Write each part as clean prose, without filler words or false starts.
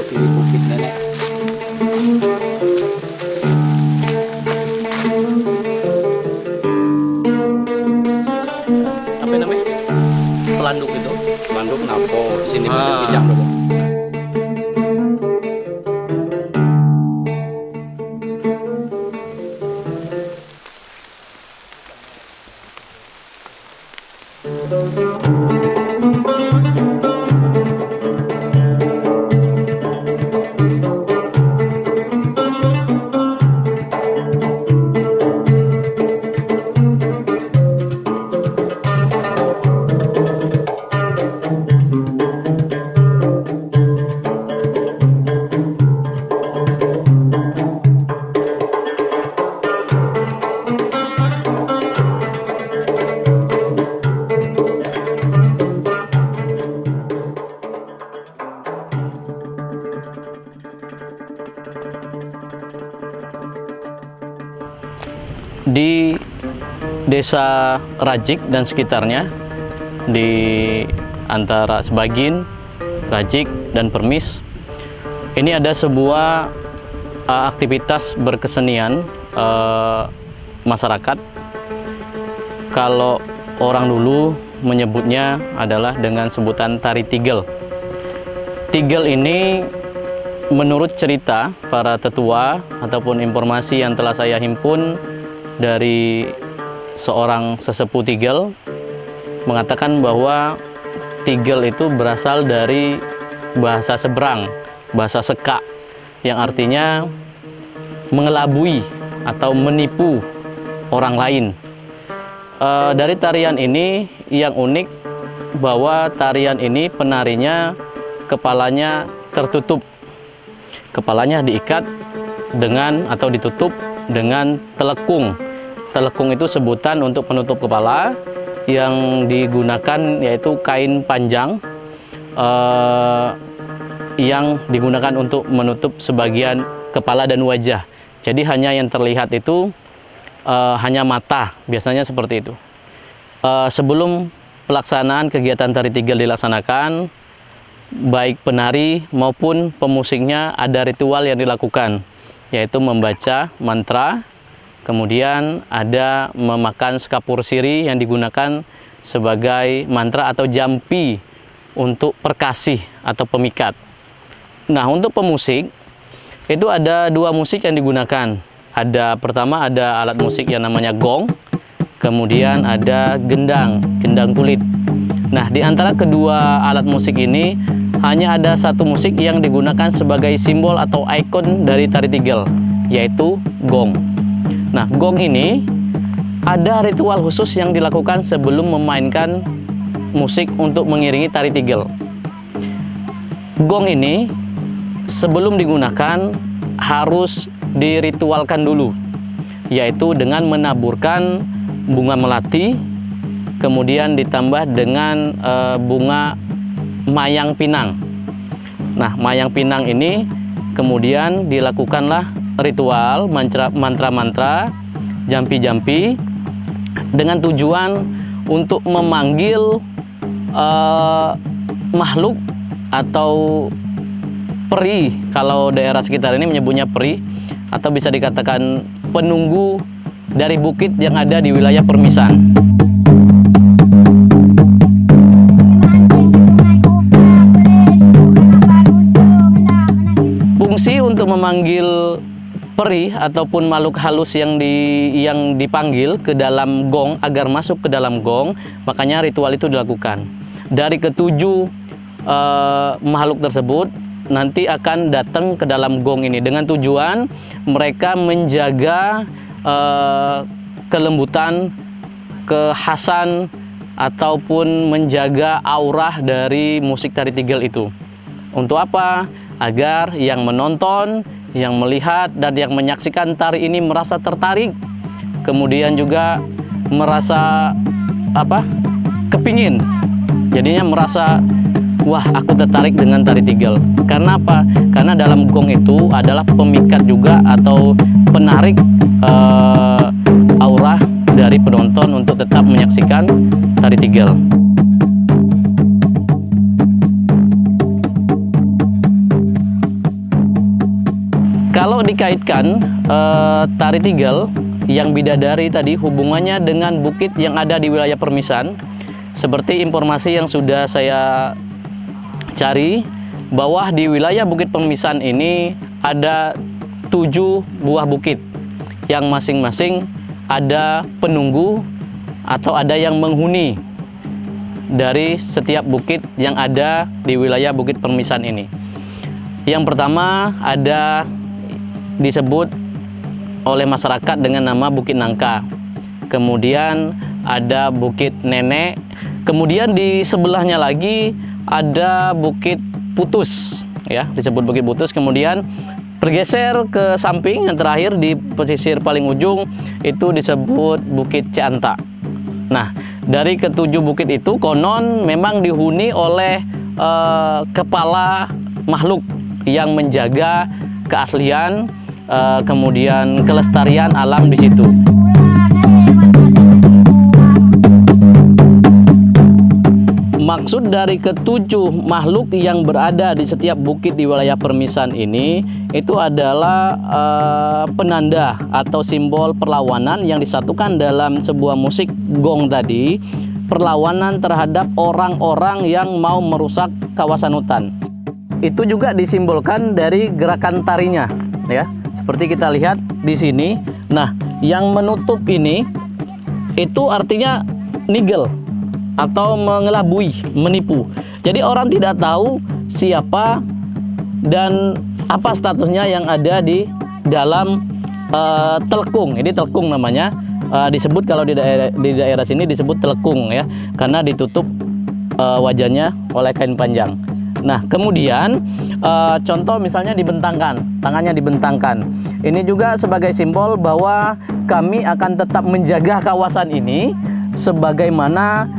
di Bukit Nenek. Apa namanya? Pelanduk itu. Pelanduk Napo di sini Ah. Kijang dulu. Di desa Rajik dan sekitarnya, di antara Sebagin, Rajik, dan Permis, ini ada sebuah aktivitas berkesenian masyarakat. Kalau orang dulu menyebutnya adalah dengan sebutan tari tigel. Tigel ini menurut cerita para tetua ataupun informasi yang telah saya himpun dari seorang sesepuh Tigel, mengatakan bahwa Tigel itu berasal dari bahasa seberang, bahasa Seka, yang artinya mengelabui atau menipu orang lain. Dari tarian ini yang unik bahwa tarian ini penarinya kepalanya tertutup, kepalanya diikat dengan atau ditutup dengan telekung. Telekung itu sebutan untuk penutup kepala yang digunakan yaitu kain panjang yang digunakan untuk menutup sebagian kepala dan wajah. Jadi hanya yang terlihat itu hanya mata, biasanya seperti itu. Sebelum pelaksanaan kegiatan tari tigel dilaksanakan, baik penari maupun pemusiknya ada ritual yang dilakukan, yaitu membaca mantra. Kemudian ada memakan sekapur siri yang digunakan sebagai mantra atau jampi untuk perkasih atau pemikat. Nah, untuk pemusik itu ada dua musik yang digunakan. Pertama ada alat musik yang namanya gong, kemudian ada gendang kulit. Nah, di antara kedua alat musik ini hanya ada satu musik yang digunakan sebagai simbol atau ikon dari tari tigel, yaitu gong. Nah, gong ini ada ritual khusus yang dilakukan sebelum memainkan musik untuk mengiringi tari tigel. Gong ini sebelum digunakan harus diritualkan dulu, yaitu dengan menaburkan bunga melati, kemudian ditambah dengan bunga mayang pinang. Nah, mayang pinang ini kemudian dilakukanlah ritual mantra-mantra, jampi-jampi dengan tujuan untuk memanggil makhluk atau peri, kalau daerah sekitar ini menyebutnya peri, atau bisa dikatakan penunggu dari bukit yang ada di wilayah Permisan. Fungsi untuk memanggil peri ataupun makhluk halus yang dipanggil ke dalam gong agar masuk ke dalam gong, makanya ritual itu dilakukan. Dari ketujuh makhluk tersebut nanti akan datang ke dalam gong ini dengan tujuan mereka menjaga kelembutan, kekhasan ataupun menjaga aura dari musik tari tigel itu. Untuk apa? Agar yang menonton, yang melihat dan yang menyaksikan tari ini merasa tertarik, kemudian juga merasa kepingin, jadinya merasa wah, aku tertarik dengan tari tigel. Karena apa? Karena dalam gong itu adalah pemikat juga atau penarik aura dari penonton untuk tetap menyaksikan tari tigel. dikaitkan tari Tigel yang bidadari tadi hubungannya dengan bukit yang ada di wilayah Permisan. Seperti informasi yang sudah saya cari, bahwa di wilayah Bukit Permisan ini ada 7 buah bukit yang masing-masing ada penunggu atau ada yang menghuni dari setiap bukit yang ada di wilayah Bukit Permisan ini. Yang pertama ada disebut oleh masyarakat dengan nama Bukit Nangka. Kemudian ada Bukit Nenek. Kemudian di sebelahnya lagi ada Bukit Putus, ya, disebut Bukit Putus. Kemudian bergeser ke samping yang terakhir di pesisir paling ujung itu disebut Bukit Cianta. Nah, dari ketujuh bukit itu konon memang dihuni oleh kepala makhluk yang menjaga keaslian, kemudian kelestarian alam di situ. Maksud dari ketujuh makhluk yang berada di setiap bukit di wilayah Permisan ini itu adalah penanda atau simbol perlawanan yang disatukan dalam sebuah musik gong tadi, perlawanan terhadap orang-orang yang mau merusak kawasan hutan. Itu juga disimbolkan dari gerakan tarinya, ya. Seperti kita lihat di sini. Nah, yang menutup ini itu artinya nigel atau mengelabui, menipu. Jadi orang tidak tahu siapa dan apa statusnya yang ada di dalam telkung. Ini telkung namanya, disebut kalau di daerah sini disebut telkung, ya, karena ditutup wajahnya oleh kain panjang. Nah, kemudian contoh misalnya dibentangkan, tangannya dibentangkan. Ini juga sebagai simbol bahwa kami akan tetap menjaga kawasan ini sebagaimana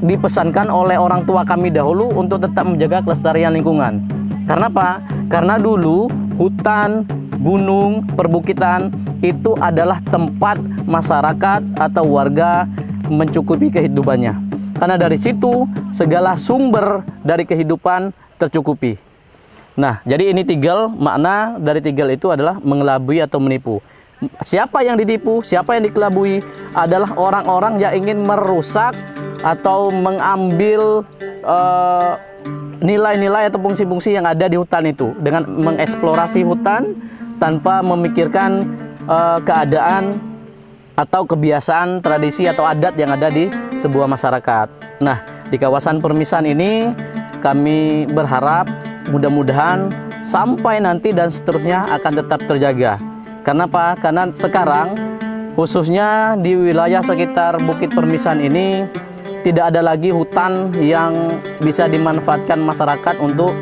dipesankan oleh orang tua kami dahulu untuk tetap menjaga kelestarian lingkungan. Karena apa? Karena dulu hutan, gunung, perbukitan itu adalah tempat masyarakat atau warga mencukupi kehidupannya. Karena dari situ segala sumber dari kehidupan tercukupi. Nah, jadi ini Tigel, makna dari Tigel itu adalah mengelabui atau menipu. Siapa yang ditipu, siapa yang dikelabui adalah orang-orang yang ingin merusak atau mengambil nilai-nilai atau fungsi-fungsi yang ada di hutan itu dengan mengeksplorasi hutan tanpa memikirkan keadaan atau kebiasaan, tradisi atau adat yang ada di sebuah masyarakat. Nah, di kawasan Permisan ini kami berharap mudah-mudahan sampai nanti dan seterusnya akan tetap terjaga. Karena apa? Karena sekarang khususnya di wilayah sekitar Bukit Permisan ini tidak ada lagi hutan yang bisa dimanfaatkan masyarakat untuk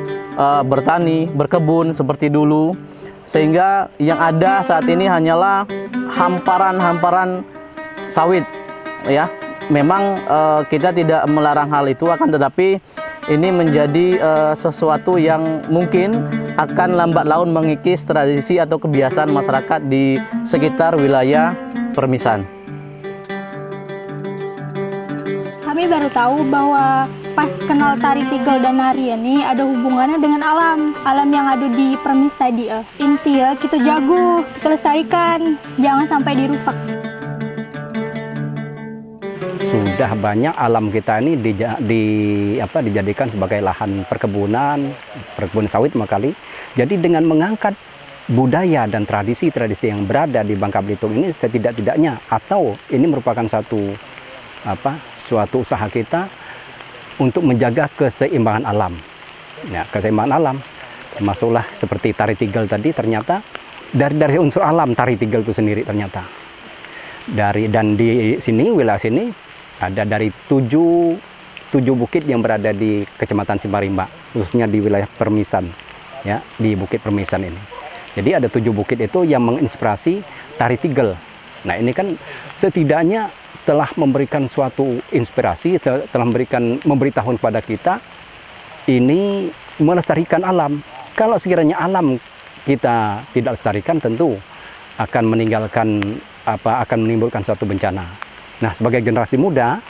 bertani, berkebun seperti dulu. Sehingga yang ada saat ini hanyalah hamparan-hamparan sawit, ya. Memang kita tidak melarang hal itu, akan tetapi ini menjadi sesuatu yang mungkin akan lambat laun mengikis tradisi atau kebiasaan masyarakat di sekitar wilayah Permisan. Kami baru tahu bahwa pas kenal tari Tigel dan nari ini ada hubungannya dengan alam yang ada di Permis tadi. Intinya kita jago, kita lestarikan, jangan sampai dirusak. Sudah banyak alam kita ini dijadikan sebagai lahan perkebunan sawit makali. Jadi dengan mengangkat budaya dan tradisi-tradisi yang berada di Bangka Belitung ini setidak-tidaknya, atau ini merupakan suatu usaha kita untuk menjaga keseimbangan alam. Ya, keseimbangan alam termasuklah seperti tari Tigel tadi, ternyata dari unsur alam tari Tigel itu sendiri ternyata. Dan di sini, wilayah sini ada dari tujuh bukit yang berada di Kecamatan Simarimba, khususnya di wilayah Permisan, ya, di Bukit Permisan ini. Jadi ada 7 bukit itu yang menginspirasi tari Tigel. Nah, ini kan setidaknya telah memberikan suatu inspirasi, telah memberitahu kepada kita ini melestarikan alam. Kalau sekiranya alam kita tidak lestarikan, tentu akan menimbulkan suatu bencana. Nah, sebagai generasi muda,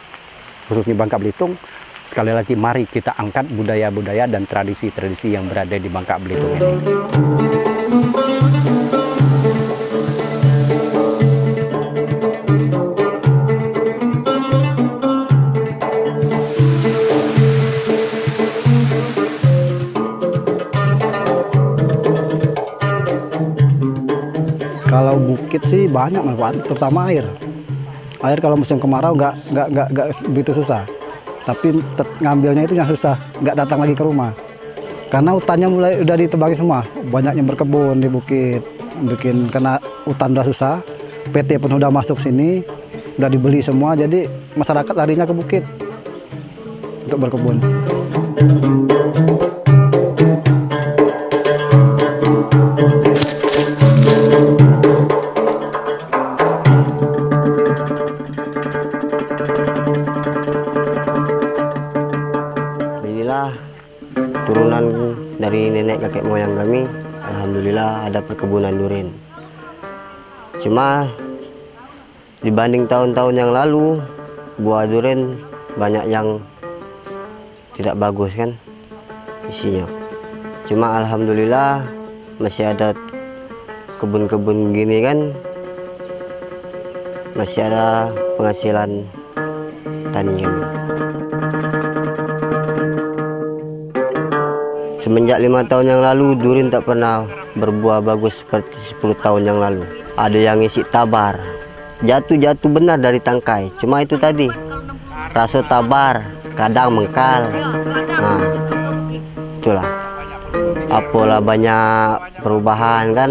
khususnya Bangka Belitung, sekali lagi mari kita angkat budaya-budaya dan tradisi-tradisi yang berada di Bangka Belitung ini. bukit sih banyak manfaat, terutama air. Air kalau musim kemarau nggak begitu susah. Tapi ngambilnya itu yang susah, nggak datang lagi ke rumah. Karena hutannya udah ditebangin semua, banyak yang berkebun di bukit. Karena hutan udah susah, PT pun udah masuk sini, udah dibeli semua, jadi masyarakat larinya ke bukit untuk berkebun. Inilah turunan dari nenek kakek moyang kami. Alhamdulillah ada perkebunan durian. Cuma dibanding tahun-tahun yang lalu, buah durian banyak yang tidak bagus kan isinya. Cuma alhamdulillah masih ada kebun-kebun gini kan, masih ada penghasilan tani kami. Semenjak 5 tahun yang lalu, durian tak pernah berbuah bagus seperti 10 tahun yang lalu. Ada yang isi tabar, jatuh benar dari tangkai. Cuma itu tadi, rasa tabar, kadang mengkal. Nah, itulah. Apalah banyak perubahan kan,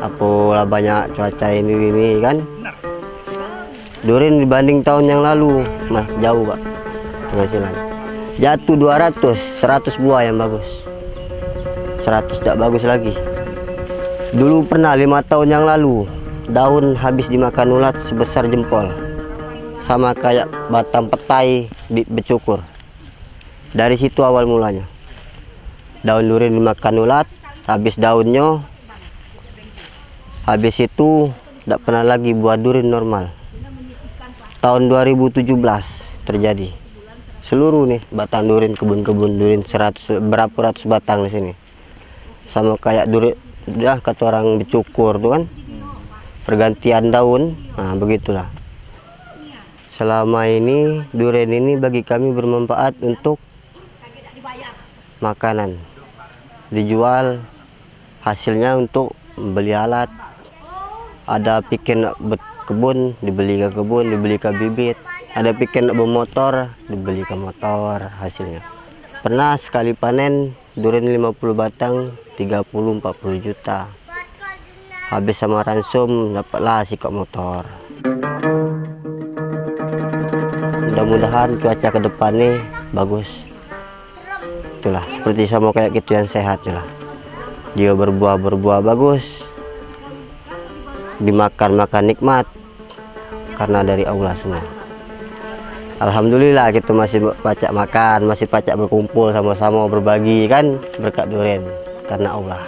apalah banyak cuaca ini kan. Durian dibanding tahun yang lalu, jauh Pak penghasilan. Jatuh 200, 100 buah yang bagus. 100 tidak bagus lagi. Dulu pernah 5 tahun yang lalu, daun habis dimakan ulat sebesar jempol. Sama kayak batang petai dicukur. Dari situ awal mulanya. Daun durian dimakan ulat, habis daunnya, habis itu tidak pernah lagi buah durian normal. Tahun 2017 terjadi. Seluruh nih batang durian, kebun-kebun durian berapa ratus batang di sini. Sama kayak durian, ya kata orang dicukur tuh kan, pergantian daun, nah begitulah. Selama ini durian ini bagi kami bermanfaat untuk makanan, dijual, hasilnya untuk beli alat, ada bikin kebun, dibeli ke kebun, dibeli ke bibit, ada bikin bermotor, dibeli ke motor hasilnya. Pernah sekali panen durian 50 batang 30-40 juta. Habis sama ransum dapatlah sikap motor. Mudah-mudahan cuaca ke depan nih bagus. Itulah seperti sama kayak gitu yang sehat lah. Dia berbuah bagus. Dimakan nikmat karena dari Allah semua. Alhamdulillah kita masih pacak makan, masih pacak berkumpul sama-sama berbagi kan berkat durian karena Allah.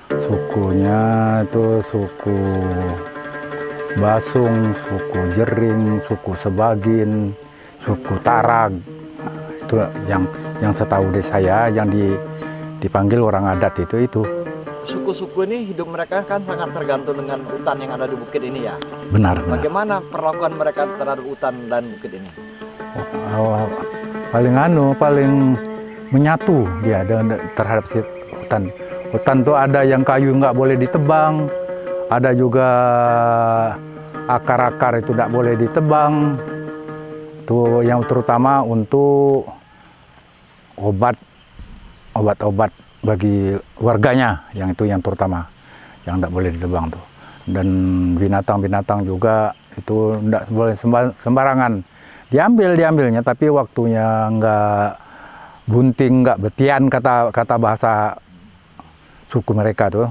Sukunya itu suku Basung, suku Jering, suku Sebagin, suku Tarag. Itu yang setahu dari saya yang dipanggil orang adat itu. Suku-suku ini hidup mereka kan sangat tergantung dengan hutan yang ada di bukit ini ya. Benar. Bagaimana perlakuan mereka terhadap hutan dan bukit ini? Paling menyatu dia terhadap si hutan. Hutan tuh ada yang kayu nggak boleh ditebang, ada juga akar-akar itu tidak boleh ditebang. Itu yang terutama untuk obat-obat bagi warganya, yang itu yang terutama yang tidak boleh ditebang tuh. Dan binatang-binatang juga itu tidak boleh sembarangan diambilnya, tapi waktunya nggak bunting, nggak betian, kata bahasa suku mereka tuh.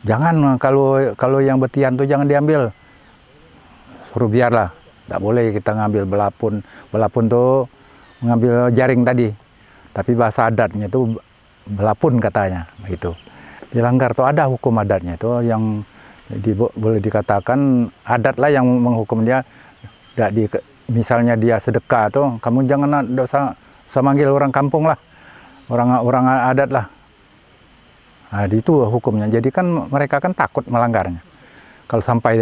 Jangan, kalau yang betian tuh jangan diambil, suruh biarlah, tidak boleh kita ngambil belapun tuh mengambil jaring tadi, tapi bahasa adatnya itu belapun katanya itu dilanggar tuh. Ada hukum adatnya itu yang boleh dikatakan adat lah yang menghukum dia. Misalnya dia sedekah tuh, kamu jangan dosa manggil orang kampung lah, orang adat lah. Nah, itu hukumnya. Jadi kan mereka kan takut melanggarnya. Kalau sampai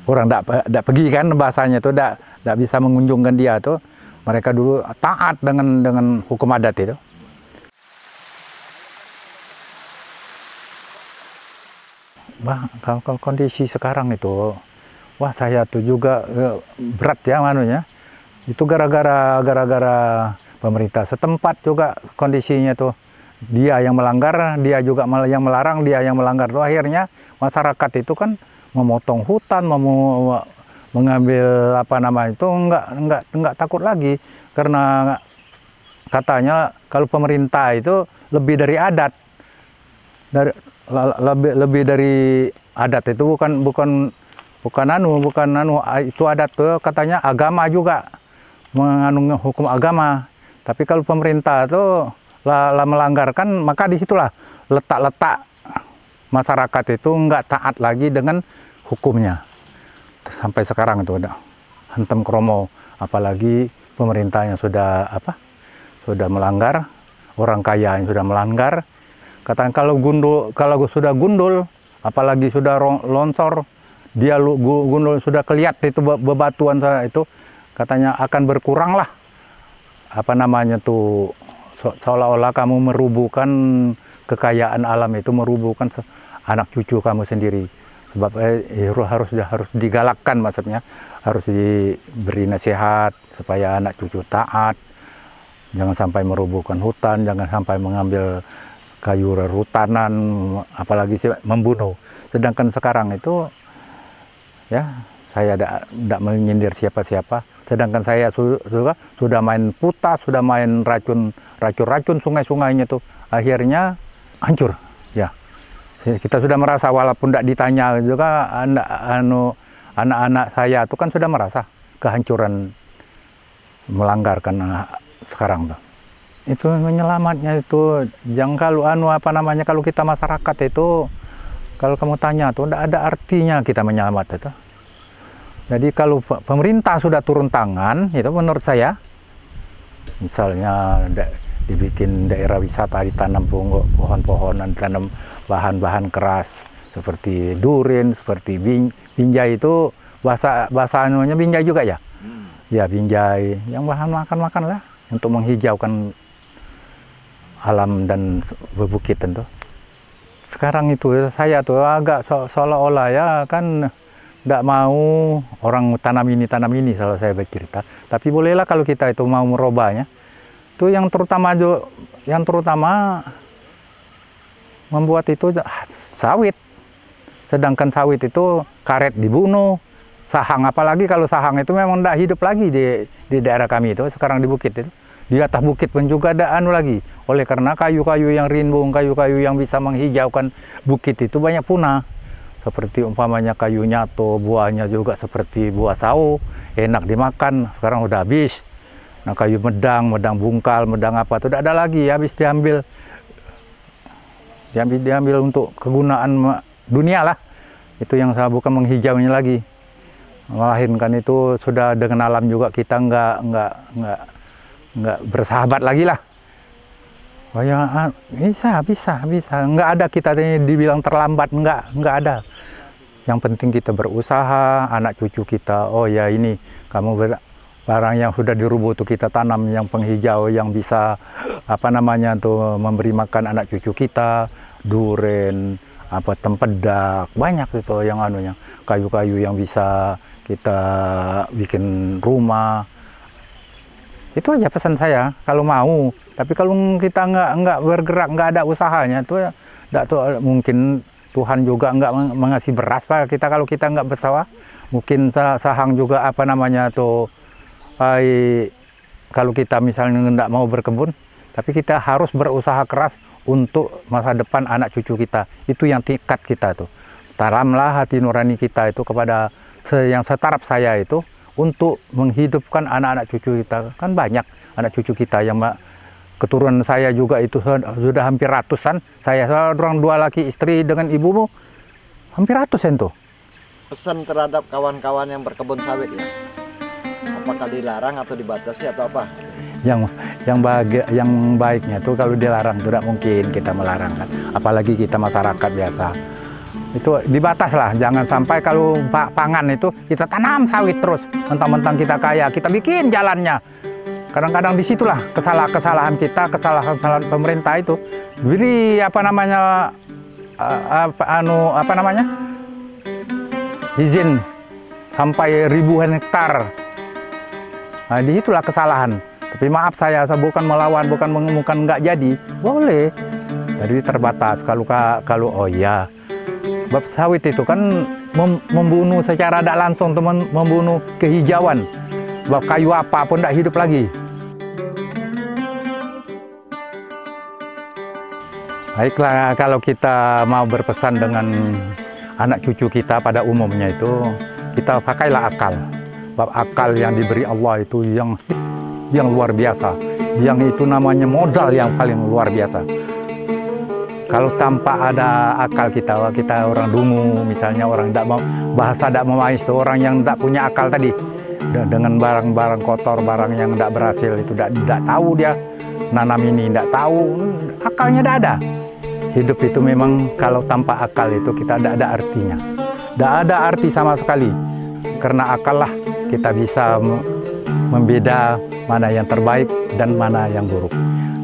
orang tidak pergi kan bahasanya tuh, tidak bisa mengunjungkan dia tuh, mereka dulu taat dengan hukum adat itu. Kalau kondisi sekarang itu, wah saya tuh juga berat ya manunya. Itu gara-gara pemerintah setempat juga kondisinya tuh. Dia yang melanggar, dia juga yang melarang, dia yang melanggar. Tuh akhirnya masyarakat itu kan memotong hutan, mengambil apa namanya itu nggak takut lagi, karena katanya kalau pemerintah itu lebih dari adat, lebih dari adat itu bukan itu adat tuh katanya agama juga, mengandung hukum agama. Tapi kalau pemerintah tuh melanggarkan, maka disitulah letak masyarakat itu nggak taat lagi dengan hukumnya. Sampai sekarang itu udah hantam kromo, apalagi pemerintahnya sudah melanggar, orang kaya yang sudah melanggar. Katanya kalau sudah gundul, apalagi sudah longsor, dia gundul sudah kelihatan itu bebatuan itu, katanya akan berkurang lah apa namanya tuh, seolah-olah kamu merubuhkan kekayaan alam itu, merubuhkan anak cucu kamu sendiri. Sebab harus digalakkan, maksudnya harus diberi nasihat supaya anak cucu taat, jangan sampai merubuhkan hutan, jangan sampai mengambil kayu rerutanan, apalagi membunuh. Sedangkan sekarang itu ya saya tidak menyindir siapa-siapa. Sedangkan saya sudah main putas, sudah main racun sungai-sungainya tuh, akhirnya hancur. Ya, kita sudah merasa, walaupun tidak ditanya juga, anak-anak saya itu kan sudah merasa kehancuran melanggarkan sekarang tuh. Itu menyelamatnya itu, yang kalau kalau kita masyarakat itu, kalau kamu tanya tuh tidak ada artinya kita menyelamat itu. Jadi kalau pemerintah sudah turun tangan, itu menurut saya, misalnya dibikin daerah wisata, ditanam pohon-pohonan, ditanam bahan-bahan keras seperti durin, seperti binjai itu, bahasa namanya binjai juga ya. Ya binjai, yang bahan makan lah untuk menghijaukan alam dan bebukit tentu. Sekarang itu saya tuh agak seolah-olah ya kan tidak mau orang tanam ini kalau saya bercerita. Tapi bolehlah kalau kita itu mau merubahnya. Itu yang terutama membuat itu sawit. Sedangkan sawit itu karet dibunuh, sahang, apalagi kalau sahang itu memang tidak hidup lagi di daerah kami itu, sekarang di bukit itu. Di atas bukit pun juga ada lagi. Oleh karena kayu-kayu yang rimbun, kayu-kayu yang bisa menghijaukan bukit itu banyak punah. Seperti umpamanya kayu nyato, buahnya juga seperti buah sawo, enak dimakan, sekarang udah habis. Nah kayu medang bungkal, medang apa itu tidak ada lagi, habis diambil untuk kegunaan dunia lah. Itu yang saya bukan menghijaunya lagi. Melahirkan itu sudah dengan alam juga, kita nggak bersahabat lagi lah. Oh ya, bisa. Nggak ada kita dibilang terlambat, nggak ada. Yang penting kita berusaha, anak cucu kita, oh ya ini kamu barang yang sudah dirubuh tuh kita tanam, yang penghijau yang bisa memberi makan anak cucu kita, duren, tempedak, banyak itu yang kayu-kayu yang bisa kita bikin rumah. Itu aja pesan saya, kalau mau. Tapi kalau kita nggak bergerak, nggak ada usahanya, itu ya mungkin Tuhan juga nggak mengasih beras Pak kita kalau kita nggak bersawah. Mungkin sahang juga kalau kita misalnya nggak mau berkebun, tapi kita harus berusaha keras untuk masa depan anak cucu kita. Itu yang tingkat kita tuh. Tanamlah hati nurani kita itu kepada yang setaraf saya itu, untuk menghidupkan anak-anak cucu kita. Kan banyak anak cucu kita yang keturunan saya juga itu sudah hampir ratusan. Saya orang 2 laki istri dengan ibumu hampir ratusan tuh. Pesan terhadap kawan-kawan yang berkebun sawit ya, apakah dilarang atau dibatasi atau apa? Yang baiknya tuh kalau dilarang, tidak mungkin kita melarang kan. Apalagi kita masyarakat biasa. Itu dibatas lah, jangan sampai kalau pangan itu kita tanam sawit terus, mentang-mentang kita kaya, kita bikin jalannya. Kadang-kadang disitulah kesalahan kita, kesalahan pemerintah itu. Beri izin sampai ribuan hektar. Nah, di itulah kesalahan. Tapi maaf saya bukan melawan, bukan nggak jadi, boleh. Jadi terbatas. Kalau oh iya, bab sawit itu kan membunuh secara tidak langsung, membunuh kehijauan. Bab kayu apa pun tidak hidup lagi. Baiklah, kalau kita mau berpesan dengan anak cucu kita pada umumnya itu, kita pakailah akal. Bab akal yang diberi Allah itu yang luar biasa. Yang itu namanya modal yang paling luar biasa. Kalau tanpa ada akal kita orang dungu, misalnya orang bahasa tidak memais, itu orang yang tidak punya akal tadi. Dengan barang-barang kotor, barang yang tidak berhasil, itu tidak tahu dia nanam ini, tidak tahu, akalnya tidak ada. Hidup itu memang kalau tanpa akal itu kita tidak ada artinya. Tidak ada arti sama sekali. Karena akal lah kita bisa membeda mana yang terbaik dan mana yang buruk.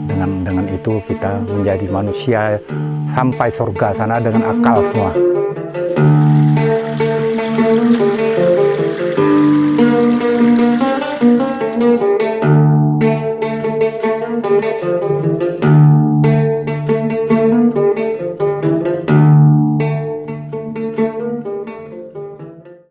Dengan itu kita menjadi manusia sampai surga sana dengan akal semua.